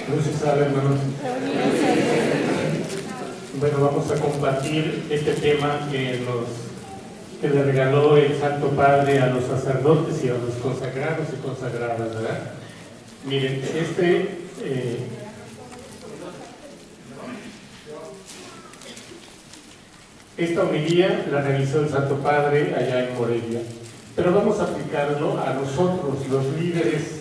No se sabe, hermanos. Bueno, vamos a compartir este tema que le regaló el Santo Padre a los sacerdotes y a los consagrados y consagradas, ¿verdad? Miren, esta homilía la realizó el Santo Padre allá en Morelia, pero vamos a aplicarlo a nosotros, los líderes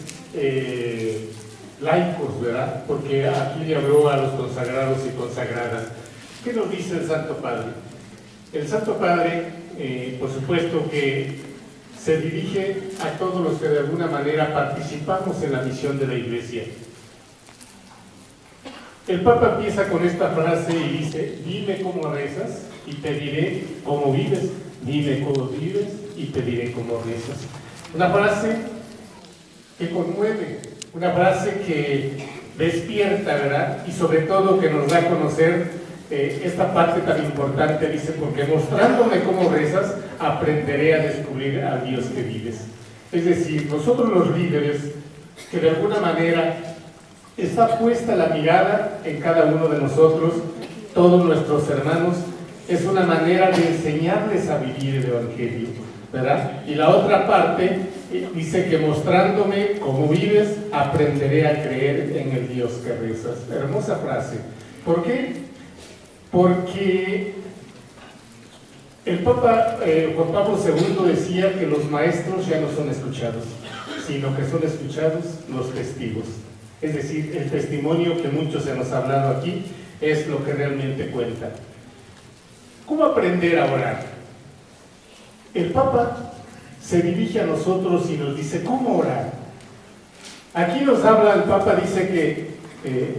laicos, ¿verdad? Porque aquí le habló a los consagrados y consagradas. ¿Qué nos dice el Santo Padre? El Santo Padre, por supuesto que se dirige a todos los que de alguna manera participamos en la misión de la Iglesia. El Papa empieza con esta frase y dice: dime cómo rezas y te diré cómo vives, dime cómo vives y te diré cómo rezas. Una frase que conmueve, una frase que despierta, ¿verdad? Y sobre todo que nos da a conocer esta parte tan importante. Dice: porque mostrándome cómo rezas, aprenderé a descubrir al Dios que vives. Es decir, nosotros los líderes, que de alguna manera está puesta la mirada en cada uno de nosotros, todos nuestros hermanos, es una manera de enseñarles a vivir el Evangelio, ¿verdad? Y la otra parte dice que mostrándome cómo vives, aprenderé a creer en el Dios que rezas. Hermosa frase. ¿Por qué? Porque el Papa Juan Pablo II decía que los maestros ya no son escuchados, sino que son escuchados los testigos. Es decir, el testimonio que muchos hemos hablado aquí es lo que realmente cuenta. ¿Cómo aprender a orar? El Papa se dirige a nosotros y nos dice: ¿cómo orar? Aquí nos habla, el Papa dice que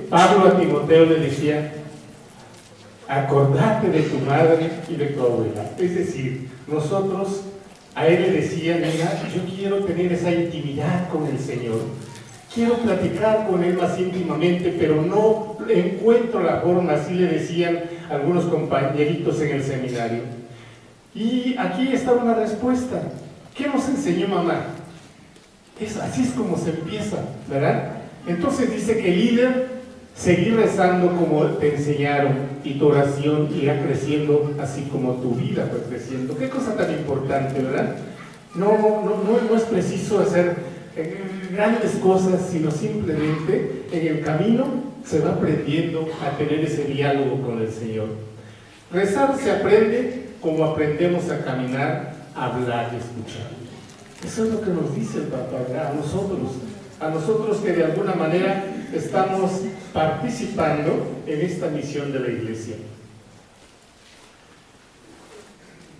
Pablo a Timoteo le decía: acordate de tu madre y de tu abuela. Es decir, nosotros a él le decían: mira, yo quiero tener esa intimidad con el Señor, quiero platicar con él más íntimamente, pero no encuentro la forma. Así le decían algunos compañeritos en el seminario. Y aquí está una respuesta. ¿Qué nos enseñó mamá? Así es como se empieza, ¿verdad? Entonces dice que el líder, seguir rezando como te enseñaron, y tu oración irá creciendo así como tu vida fue creciendo. Qué cosa tan importante, ¿verdad? No es preciso hacer grandes cosas, sino simplemente en el camino se va aprendiendo a tener ese diálogo con el Señor. Rezar se aprende como aprendemos a caminar, a hablar y escuchar. Eso es lo que nos dice el Papa, ¿verdad? A nosotros que de alguna manera estamos participando en esta misión de la Iglesia.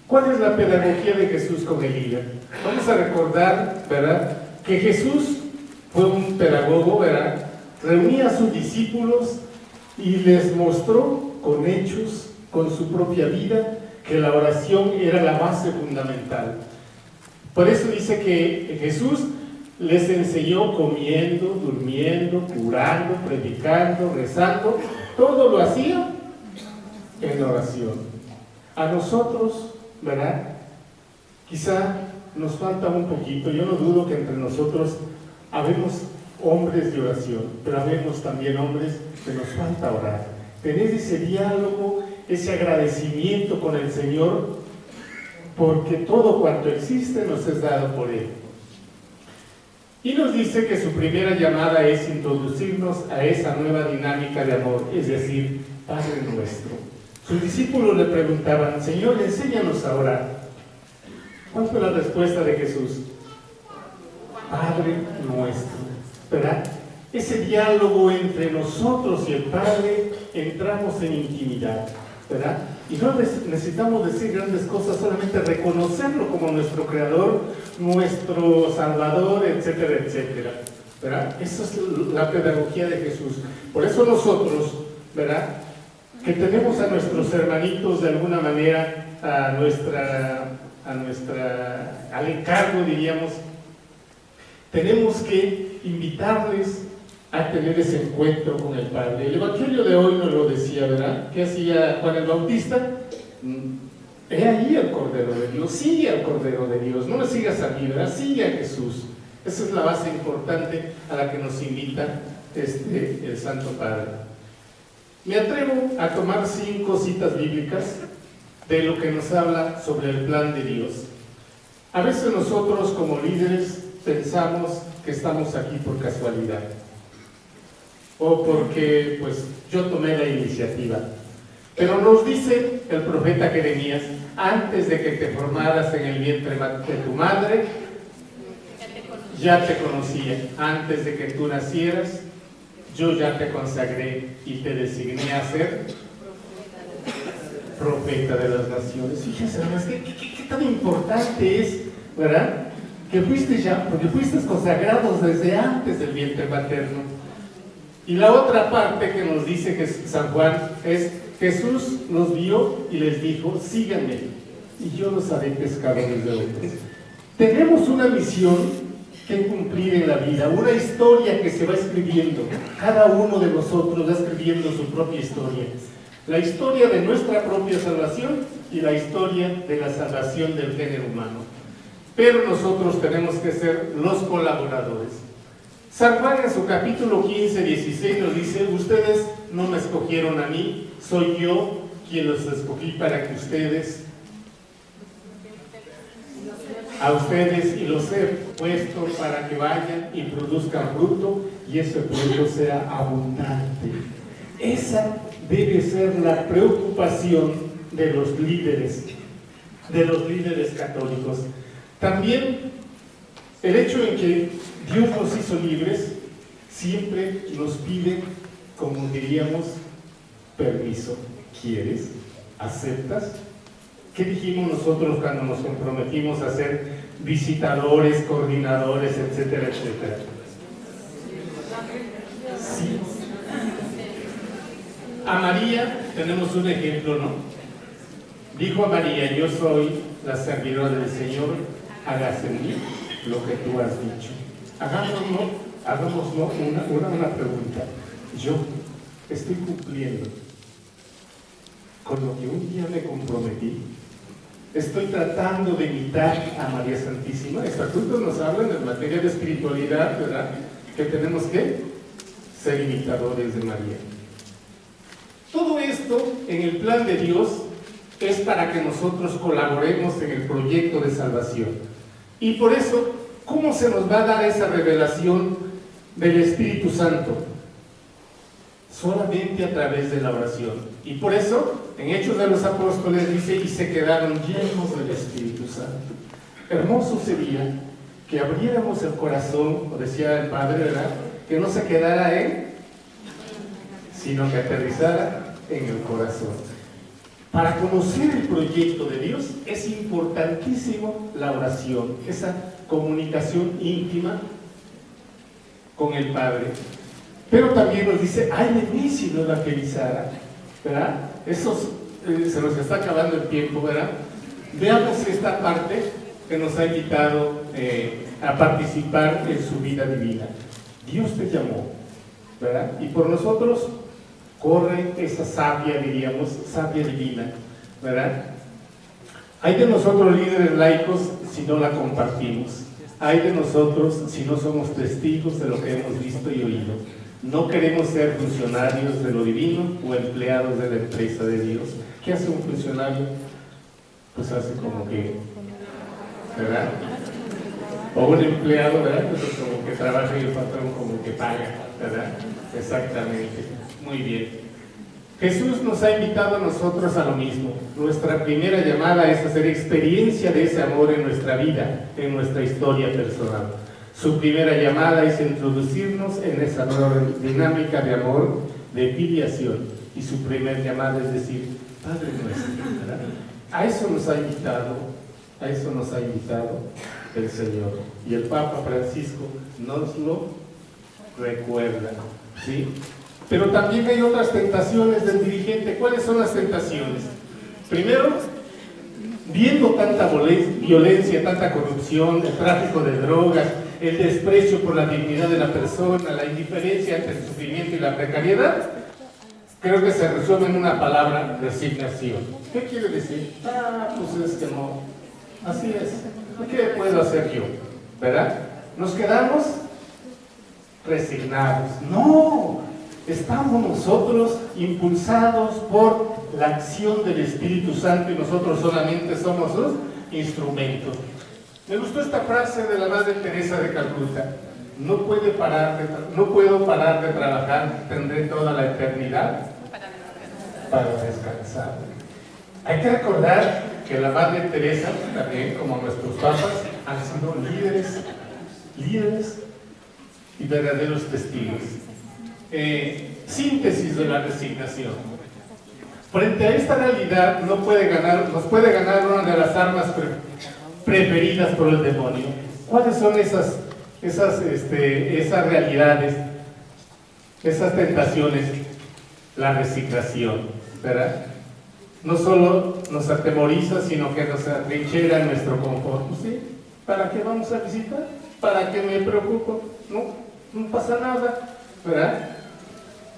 ¿Cuál es la pedagogía de Jesús con el líder? Vamos a recordar, ¿verdad?, que Jesús fue un pedagogo, ¿verdad? Reunía a sus discípulos y les mostró con hechos, con su propia vida, que la oración era la base fundamental. Por eso dice que Jesús les enseñó comiendo, durmiendo, curando, predicando, rezando. Todo lo hacía en oración. A nosotros, ¿verdad?, quizá nos falta un poquito. Yo no dudo que entre nosotros habemos hombres de oración, pero habemos también hombres que nos falta orar. Tener ese diálogo, ese agradecimiento con el Señor, porque todo cuanto existe nos es dado por Él. Y nos dice que su primera llamada es introducirnos a esa nueva dinámica de amor, es decir, Padre nuestro. Sus discípulos le preguntaban: Señor, enséñanos a orar. ¿Cuál fue la respuesta de Jesús? Padre nuestro, ¿verdad? Ese diálogo entre nosotros y el Padre, entramos en intimidad, ¿verdad? Y no necesitamos decir grandes cosas, solamente reconocerlo como nuestro Creador, nuestro Salvador, etcétera, etcétera, ¿verdad? Esa es la pedagogía de Jesús. Por eso nosotros, ¿verdad?, que tenemos a nuestros hermanitos de alguna manera al encargo, diríamos, tenemos que invitarles a tener ese encuentro con el Padre. El Evangelio de hoy nos lo decía, ¿verdad? ¿Qué hacía Juan el Bautista? He ahí el Cordero de Dios, sigue al Cordero de Dios, no me sigas a mí, ¿verdad? Sigue a Jesús. Esa es la base importante a la que nos invita el Santo Padre. Me atrevo a tomar 5 citas bíblicas de lo que nos habla sobre el plan de Dios. A veces nosotros como líderes pensamos que estamos aquí por casualidad o porque pues yo tomé la iniciativa. Pero nos dice el profeta Jeremías, antes de que te formaras en el vientre de tu madre, ya te conocía. Antes de que tú nacieras, yo ya te consagré y te designé a ser profeta de las naciones. Fíjense, hermanos, ¿qué tan importante es, verdad? Que fuiste ya, porque fuiste consagrados desde antes del vientre materno. Y la otra parte que nos dice que San Juan es: Jesús los vio y les dijo, síganme, y yo los haré pescadores de hombres. Tenemos una misión que cumplir en la vida, una historia que se va escribiendo. Cada uno de nosotros va escribiendo su propia historia. La historia de nuestra propia salvación y la historia de la salvación del género humano. Pero nosotros tenemos que ser los colaboradores. San Juan en su capítulo 15, 16 nos dice, ustedes no me escogieron a mí, soy yo quien los escogí para que ustedes, a ustedes, y los he puesto para que vayan y produzcan fruto, y ese fruto sea abundante. Esa debe ser la preocupación de los líderes católicos. También el hecho en que Dios nos hizo libres siempre nos pide, como diríamos, permiso. ¿Quieres? ¿Aceptas? ¿Qué dijimos nosotros cuando nos comprometimos a ser visitadores, coordinadores, etcétera, etcétera? Sí. A María tenemos un ejemplo, ¿no? Dijo a María, yo soy la servidora del Señor, hágase en mí lo que tú has dicho. Hagámonos una pregunta. Yo estoy cumpliendo con lo que un día me comprometí. Estoy tratando de imitar a María Santísima. Estatutos nos hablan en materia de espiritualidad, ¿verdad? Que tenemos que ser imitadores de María. Todo esto en el plan de Dios es para que nosotros colaboremos en el proyecto de salvación. Y por eso, ¿cómo se nos va a dar esa revelación del Espíritu Santo? Solamente a través de la oración. Y por eso, en Hechos de los Apóstoles dice, y se quedaron llenos del Espíritu Santo. Hermoso sería que abriéramos el corazón, como decía el Padre, ¿verdad? Que no se quedara sino que aterrizara en el corazón. Para conocer el proyecto de Dios es importantísimo la oración, esa comunicación íntima con el Padre. Pero también nos dice, ay de mí si no evangelizara, ¿verdad? Se nos está acabando el tiempo, ¿verdad? Veamos esta parte que nos ha invitado a participar en su vida divina. Dios te llamó, ¿verdad? Y por nosotros corre esa savia, diríamos, savia divina, ¿verdad? Hay de nosotros líderes laicos si no la compartimos. Hay de nosotros si no somos testigos de lo que hemos visto y oído. No queremos ser funcionarios de lo divino o empleados de la empresa de Dios. ¿Qué hace un funcionario? Pues hace como que, ¿verdad? O un empleado, ¿verdad? Pues como que trabaja y el patrón como que paga, ¿verdad? Exactamente. Muy bien. Jesús nos ha invitado a nosotros a lo mismo. Nuestra primera llamada es hacer experiencia de ese amor en nuestra vida, en nuestra historia personal. Su primera llamada es introducirnos en esa nueva dinámica de amor, de filiación. Y su primera llamada es decir, Padre nuestro, ¿verdad? A eso nos ha invitado el Señor. Y el Papa Francisco nos lo recuerda, ¿sí? Pero también hay otras tentaciones del dirigente. ¿Cuáles son las tentaciones? Primero, viendo tanta violencia, tanta corrupción, el tráfico de drogas, el desprecio por la dignidad de la persona, la indiferencia ante el sufrimiento y la precariedad, creo que se resume en una palabra: resignación. ¿Qué quiere decir? Pues es que no. Así es. ¿Qué puedo hacer yo? ¿Verdad? nos quedamos resignados. No, estamos nosotros impulsados por la acción del Espíritu Santo y nosotros solamente somos sus instrumentos. Me gustó esta frase de la Madre Teresa de Calcuta: no puedo parar de trabajar, tendré toda la eternidad para descansar. Hay que recordar que la Madre Teresa, también como nuestros papas, han sido líderes y verdaderos testigos. Síntesis de la resignación. Frente a esta realidad nos puede ganar una de las armas preferidas por el demonio. ¿Cuáles son esas realidades, esas tentaciones? La resignación, ¿verdad? No solo nos atemoriza, sino que nos atrinchera en nuestro confort. ¿Sí? ¿Para qué vamos a visitar? ¿Para qué me preocupo? No pasa nada, ¿verdad?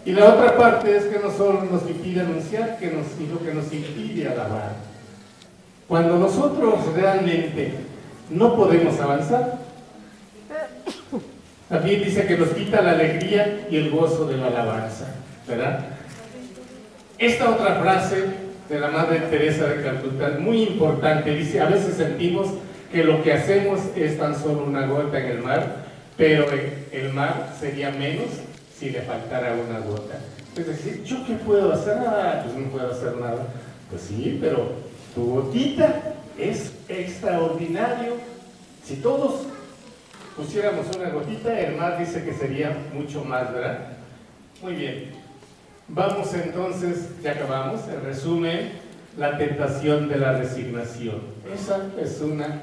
Y la otra parte es que no solo nos impide anunciar, sino que nos impide alabar. Cuando nosotros realmente no podemos avanzar, también dice que nos quita la alegría y el gozo de la alabanza, ¿verdad? Esta otra frase de la Madre Teresa de Calcuta es muy importante. Dice: a veces sentimos que lo que hacemos es tan solo una gota en el mar, pero el mar sería menos si le faltara una gota. Es decir, ¿yo qué puedo hacer? Pues no puedo hacer nada. Pues sí, pero tu gotita es extraordinario. Si todos pusiéramos una gotita, el mar dice que sería mucho más, ¿verdad? Muy bien. Vamos entonces, ya acabamos, en resumen, la tentación de la resignación. Esa es una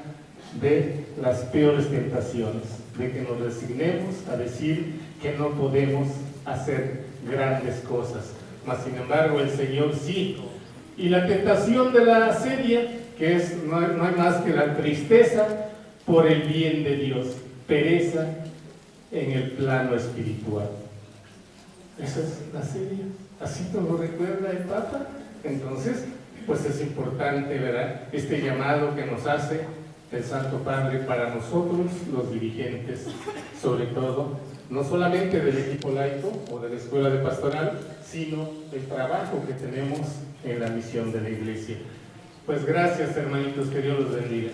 de las peores tentaciones, de que nos resignemos a decir que no podemos hacer grandes cosas, mas sin embargo el Señor sí. Y la tentación de la asedia, que no hay más que la tristeza por el bien de Dios, pereza en el plano espiritual. Esa es la asedia, así nos lo recuerda el Papa. Entonces, pues es importante, ¿verdad?, este llamado que nos hace el Santo Padre para nosotros, los dirigentes, sobre todo, no solamente del equipo laico o de la escuela de pastoral, sino el trabajo que tenemos en la misión de la Iglesia. Pues gracias, hermanitos, que Dios los bendiga.